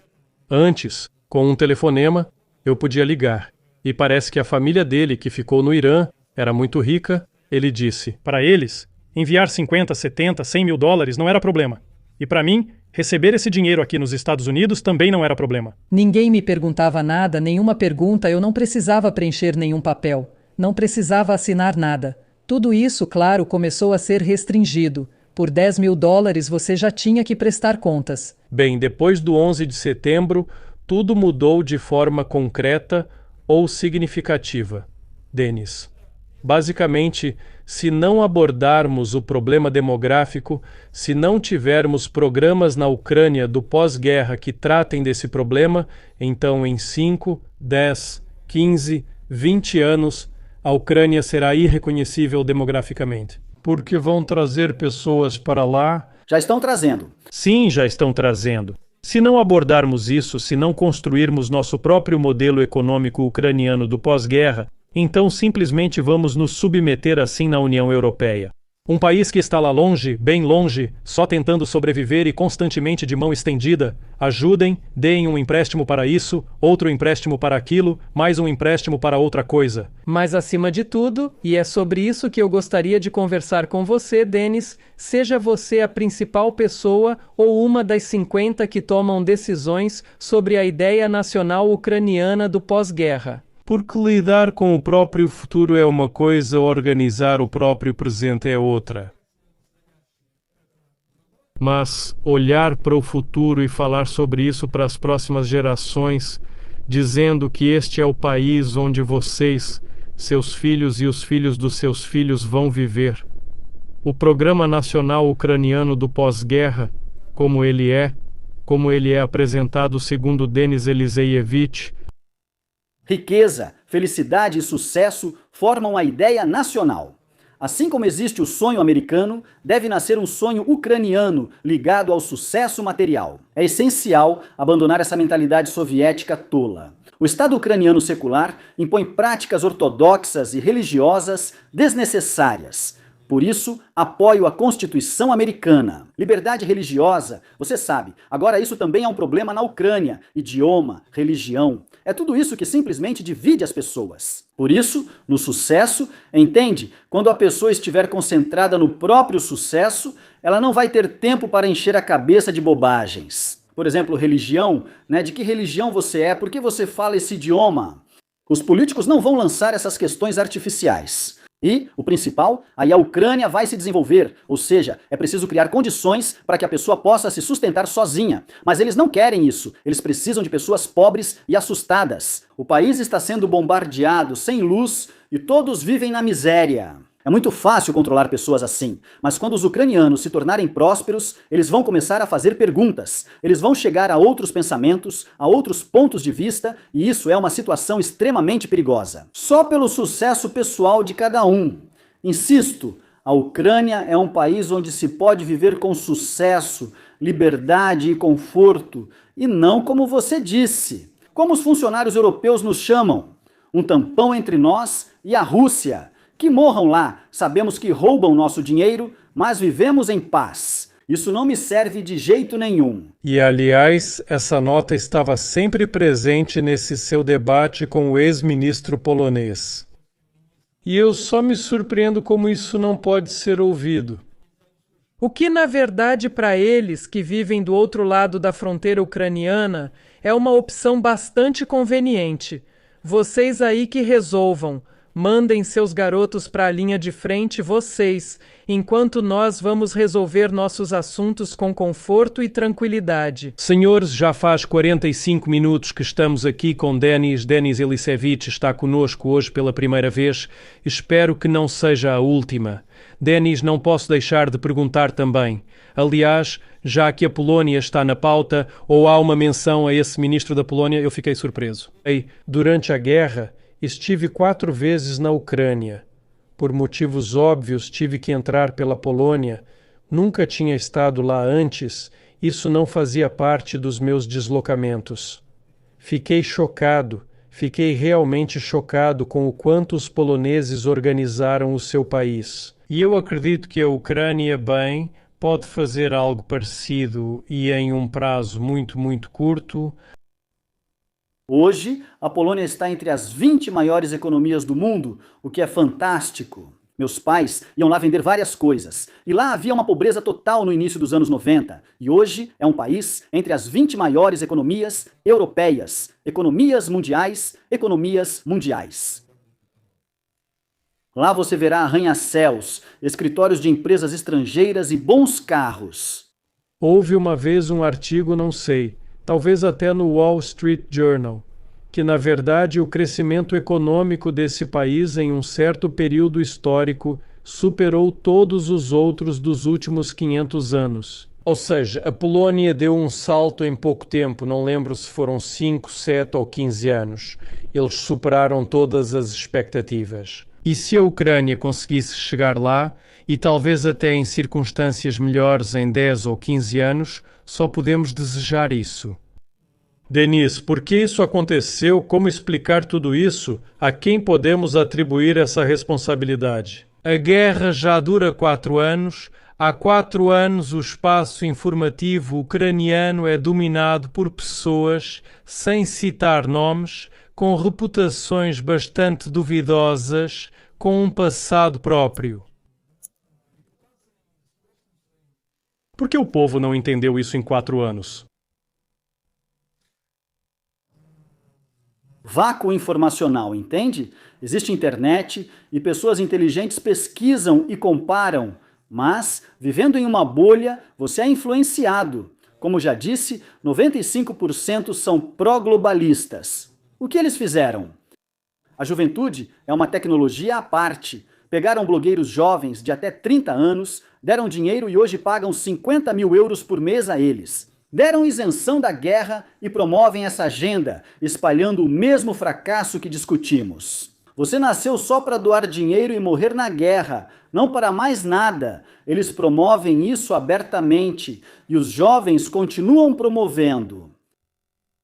antes, com um telefonema, eu podia ligar. E parece que a família dele, que ficou no Irã, era muito rica. Ele disse: para eles, enviar 50, 70, 100 mil dólares não era problema. E para mim, receber esse dinheiro aqui nos Estados Unidos também não era problema. Ninguém me perguntava nada, nenhuma pergunta, eu não precisava preencher nenhum papel, não precisava assinar nada. Tudo isso, claro, começou a ser restringido. Por 10 mil dólares você já tinha que prestar contas. Bem, depois do 11 de setembro, tudo mudou de forma concreta ou significativa. Denis. Basicamente, se não abordarmos o problema demográfico, se não tivermos programas na Ucrânia do pós-guerra que tratem desse problema, então em 5, 10, 15, 20 anos, a Ucrânia será irreconhecível demograficamente. Porque vão trazer pessoas para lá? Já estão trazendo. Sim, já estão trazendo. Se não abordarmos isso, se não construirmos nosso próprio modelo econômico ucraniano do pós-guerra, então simplesmente vamos nos submeter assim na União Europeia. Um país que está lá longe, bem longe, só tentando sobreviver e constantemente de mão estendida. Ajudem, deem um empréstimo para isso, outro empréstimo para aquilo, mais um empréstimo para outra coisa. Mas acima de tudo, e é sobre isso que eu gostaria de conversar com você, Denis, seja você a principal pessoa ou uma das 50 que tomam decisões sobre a ideia nacional ucraniana do pós-guerra. Porque lidar com o próprio futuro é uma coisa, organizar o próprio presente é outra. Mas olhar para o futuro e falar sobre isso para as próximas gerações, dizendo que este é o país onde vocês, seus filhos e os filhos dos seus filhos vão viver. O Programa Nacional Ucraniano do Pós-Guerra, como ele é apresentado segundo Denis Eliseevich, riqueza, felicidade e sucesso formam a ideia nacional. Assim como existe o sonho americano, deve nascer um sonho ucraniano ligado ao sucesso material. É essencial abandonar essa mentalidade soviética tola. O Estado ucraniano secular impõe práticas ortodoxas e religiosas desnecessárias. Por isso, apoio a Constituição americana. Liberdade religiosa, você sabe, agora isso também é um problema na Ucrânia. Idioma, religião, é tudo isso que simplesmente divide as pessoas. Por isso, no sucesso, entende? Quando a pessoa estiver concentrada no próprio sucesso, ela não vai ter tempo para encher a cabeça de bobagens. Por exemplo, religião, né? De que religião você é? Por que você fala esse idioma? Os políticos não vão lançar essas questões artificiais. E, o principal, aí a Ucrânia vai se desenvolver, ou seja, é preciso criar condições para que a pessoa possa se sustentar sozinha. Mas eles não querem isso, eles precisam de pessoas pobres e assustadas. O país está sendo bombardeado, sem luz, e todos vivem na miséria. É muito fácil controlar pessoas assim, mas quando os ucranianos se tornarem prósperos, eles vão começar a fazer perguntas, eles vão chegar a outros pensamentos, a outros pontos de vista, e isso é uma situação extremamente perigosa. Só pelo sucesso pessoal de cada um. Insisto, a Ucrânia é um país onde se pode viver com sucesso, liberdade e conforto, e não como você disse. Como os funcionários europeus nos chamam? Um tampão entre nós e a Rússia. Que morram lá, sabemos que roubam nosso dinheiro, mas vivemos em paz. Isso não me serve de jeito nenhum. E, aliás, essa nota estava sempre presente nesse seu debate com o ex-ministro polonês. E eu só me surpreendo como isso não pode ser ouvido. O que, na verdade, para eles que vivem do outro lado da fronteira ucraniana, é uma opção bastante conveniente. Vocês aí que resolvam. Mandem seus garotos para a linha de frente, vocês, enquanto nós vamos resolver nossos assuntos com conforto e tranquilidade. Senhores, já faz 45 minutos que estamos aqui com Denis. Denis Elisevich está conosco hoje pela primeira vez. Espero que não seja a última. Denis, não posso deixar de perguntar também. Aliás, já que a Polónia está na pauta, ou há uma menção a esse ministro da Polónia, eu fiquei surpreso. Durante a guerra, estive 4 vezes na Ucrânia. Por motivos óbvios, tive que entrar pela Polônia. Nunca tinha estado lá antes. Isso não fazia parte dos meus deslocamentos. Fiquei realmente chocado com o quanto os poloneses organizaram o seu país. E eu acredito que a Ucrânia, bem, pode fazer algo parecido e em um prazo muito, muito curto. Hoje, a Polônia está entre as 20 maiores economias do mundo, o que é fantástico. Meus pais iam lá vender várias coisas, e lá havia uma pobreza total no início dos anos 90, e hoje é um país entre as 20 maiores economias europeias, economias mundiais. Lá você verá arranha-céus, escritórios de empresas estrangeiras e bons carros. Houve uma vez um artigo, não sei, talvez até no Wall Street Journal, que na verdade o crescimento econômico desse país em um certo período histórico superou todos os outros dos últimos 500 anos. Ou seja, a Polônia deu um salto em pouco tempo, não lembro se foram 5, 7 ou 15 anos. Eles superaram todas as expectativas. E se a Ucrânia conseguisse chegar lá, e talvez até em circunstâncias melhores em 10 ou 15 anos, só podemos desejar isso. Denis, por que isso aconteceu? Como explicar tudo isso? A quem podemos atribuir essa responsabilidade? A guerra já dura 4 anos. Há 4 anos o espaço informativo ucraniano é dominado por pessoas, sem citar nomes, com reputações bastante duvidosas, com um passado próprio. Por que o povo não entendeu isso em 4 anos? Vácuo informacional, entende? Existe internet e pessoas inteligentes pesquisam e comparam, mas, vivendo em uma bolha, você é influenciado. Como já disse, 95% são pró-globalistas. O que eles fizeram? A juventude é uma tecnologia à parte. Pegaram blogueiros jovens de até 30 anos, deram dinheiro e hoje pagam 50 mil euros por mês a eles. Deram isenção da guerra e promovem essa agenda, espalhando o mesmo fracasso que discutimos. Você nasceu só para doar dinheiro e morrer na guerra, não para mais nada. Eles promovem isso abertamente e os jovens continuam promovendo.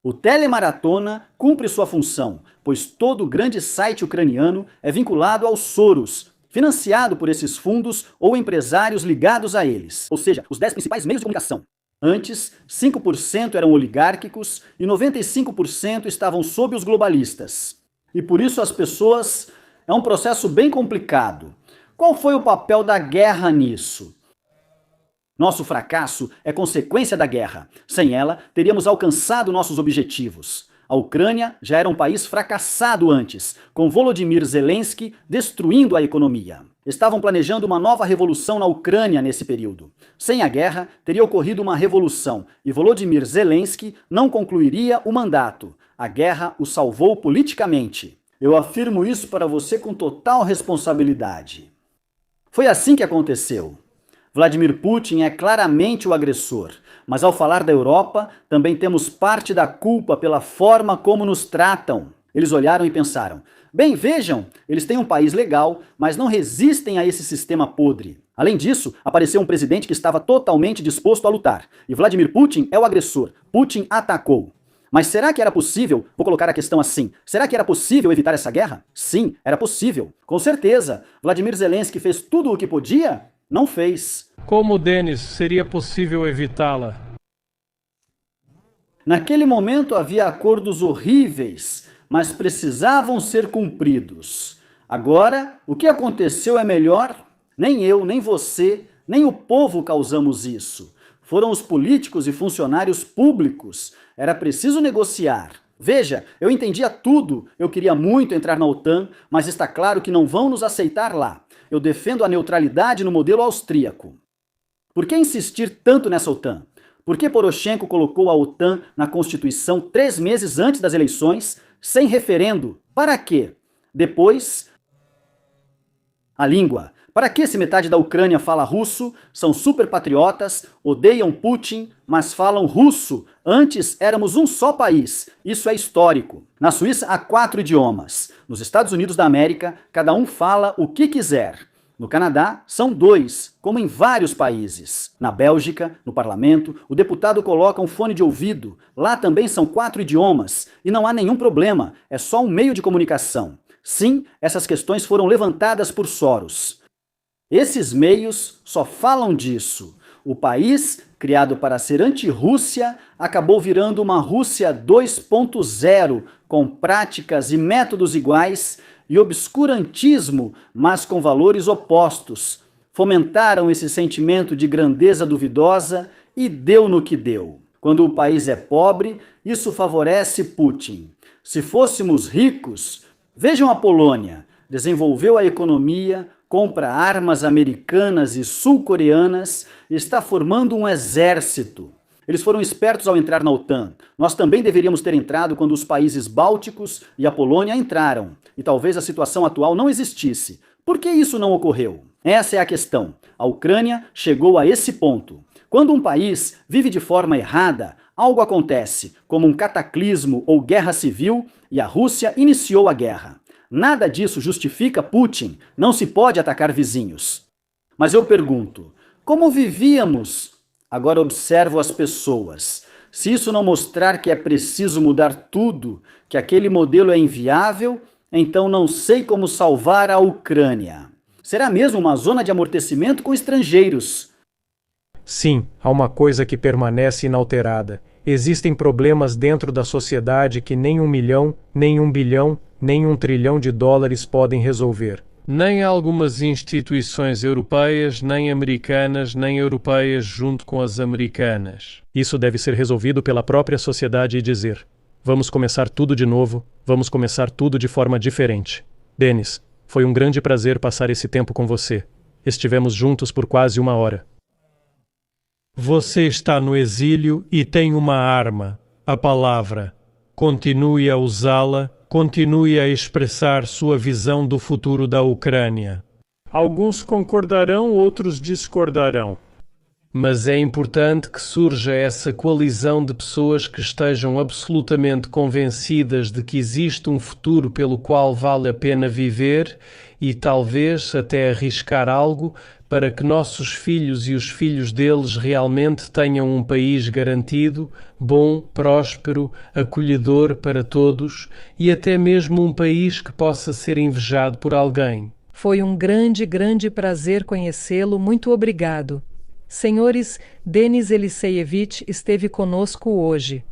O Telemaratona cumpre sua função, pois todo grande site ucraniano é vinculado aos Soros, financiado por esses fundos ou empresários ligados a eles, ou seja, os 10 principais meios de comunicação. Antes, 5% eram oligárquicos e 95% estavam sob os globalistas. E por isso as pessoas... É um processo bem complicado. Qual foi o papel da guerra nisso? Nosso fracasso é consequência da guerra. Sem ela, teríamos alcançado nossos objetivos. A Ucrânia já era um país fracassado antes, com Volodymyr Zelensky destruindo a economia. Estavam planejando uma nova revolução na Ucrânia nesse período. Sem a guerra, teria ocorrido uma revolução e Volodymyr Zelensky não concluiria o mandato. A guerra o salvou politicamente. Eu afirmo isso para você com total responsabilidade. Foi assim que aconteceu. Vladimir Putin é claramente o agressor, mas ao falar da Europa, também temos parte da culpa pela forma como nos tratam. Eles olharam e pensaram, bem, vejam, eles têm um país legal, mas não resistem a esse sistema podre. Além disso, apareceu um presidente que estava totalmente disposto a lutar, e Vladimir Putin é o agressor. Putin atacou. Mas será que era possível, vou colocar a questão assim, será que era possível evitar essa guerra? Sim, era possível, com certeza. Vladimir Zelensky fez tudo o que podia? Não fez. Como, Denis, seria possível evitá-la? Naquele momento havia acordos horríveis, mas precisavam ser cumpridos. Agora, o que aconteceu é melhor? Nem eu, nem você, nem o povo causamos isso. Foram os políticos e funcionários públicos. Era preciso negociar. Veja, eu entendia tudo. Eu queria muito entrar na OTAN, mas está claro que não vão nos aceitar lá. Eu defendo a neutralidade no modelo austríaco. Por que insistir tanto nessa OTAN? Por que Poroshenko colocou a OTAN na Constituição 3 meses antes das eleições, sem referendo? Para quê? Depois, a língua. Para que se metade da Ucrânia fala russo, são super patriotas, odeiam Putin, mas falam russo? Antes éramos um só país. Isso é histórico. Na Suíça há 4 idiomas. Nos Estados Unidos da América, cada um fala o que quiser. No Canadá, são 2, como em vários países. Na Bélgica, no parlamento, o deputado coloca um fone de ouvido. Lá também são 4 idiomas. E não há nenhum problema, é só um meio de comunicação. Sim, essas questões foram levantadas por Soros. Esses meios só falam disso. O país, criado para ser anti-Rússia, acabou virando uma Rússia 2.0, com práticas e métodos iguais, e obscurantismo, mas com valores opostos. Fomentaram esse sentimento de grandeza duvidosa e deu no que deu. Quando o país é pobre, isso favorece Putin. Se fôssemos ricos, vejam a Polônia, desenvolveu a economia, compra armas americanas e sul-coreanas e está formando um exército. Eles foram espertos ao entrar na OTAN. Nós também deveríamos ter entrado quando os países bálticos e a Polônia entraram. E talvez a situação atual não existisse. Por que isso não ocorreu? Essa é a questão. A Ucrânia chegou a esse ponto. Quando um país vive de forma errada, algo acontece, como um cataclismo ou guerra civil, e a Rússia iniciou a guerra. Nada disso justifica Putin. Não se pode atacar vizinhos. Mas eu pergunto, como vivíamos? Agora observo as pessoas. Se isso não mostrar que é preciso mudar tudo, que aquele modelo é inviável, então não sei como salvar a Ucrânia. Será mesmo uma zona de amortecimento com estrangeiros? Sim, há uma coisa que permanece inalterada. Existem problemas dentro da sociedade que nem 1 milhão, nem 1 bilhão, nem 1 trilhão de dólares podem resolver. Nem algumas instituições europeias, nem americanas, nem europeias junto com as americanas. Isso deve ser resolvido pela própria sociedade e dizer: vamos começar tudo de novo, vamos começar tudo de forma diferente. Denis, foi um grande prazer passar esse tempo com você. Estivemos juntos por quase 1 hora. Você está no exílio e tem uma arma, a palavra. Continue a usá-la, continue a expressar sua visão do futuro da Ucrânia. Alguns concordarão, outros discordarão. Mas é importante que surja essa coalizão de pessoas que estejam absolutamente convencidas de que existe um futuro pelo qual vale a pena viver e talvez até arriscar algo para que nossos filhos e os filhos deles realmente tenham um país garantido, bom, próspero, acolhedor para todos e até mesmo um país que possa ser invejado por alguém. Foi um grande, grande prazer conhecê-lo. Muito obrigado. Senhores, Denis Eliseievich esteve conosco hoje.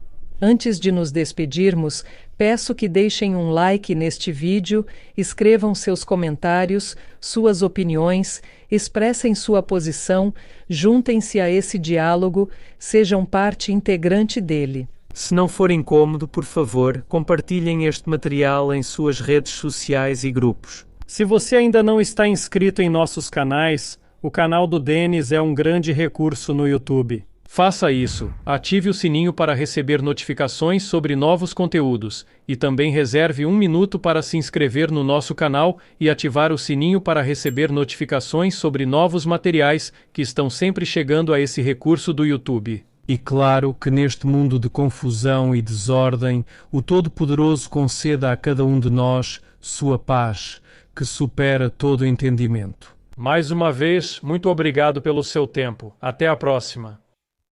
Antes de nos despedirmos, peço que deixem um like neste vídeo, escrevam seus comentários, suas opiniões, expressem sua posição, juntem-se a esse diálogo, sejam parte integrante dele. Se não for incômodo, por favor, compartilhem este material em suas redes sociais e grupos. Se você ainda não está inscrito em nossos canais, o canal do Denis é um grande recurso no YouTube. Faça isso, ative o sininho para receber notificações sobre novos conteúdos e também reserve 1 minuto para se inscrever no nosso canal e ativar o sininho para receber notificações sobre novos materiais que estão sempre chegando a esse recurso do YouTube. E claro que neste mundo de confusão e desordem, o Todo-Poderoso conceda a cada um de nós sua paz, que supera todo entendimento. Mais uma vez, muito obrigado pelo seu tempo. Até a próxima.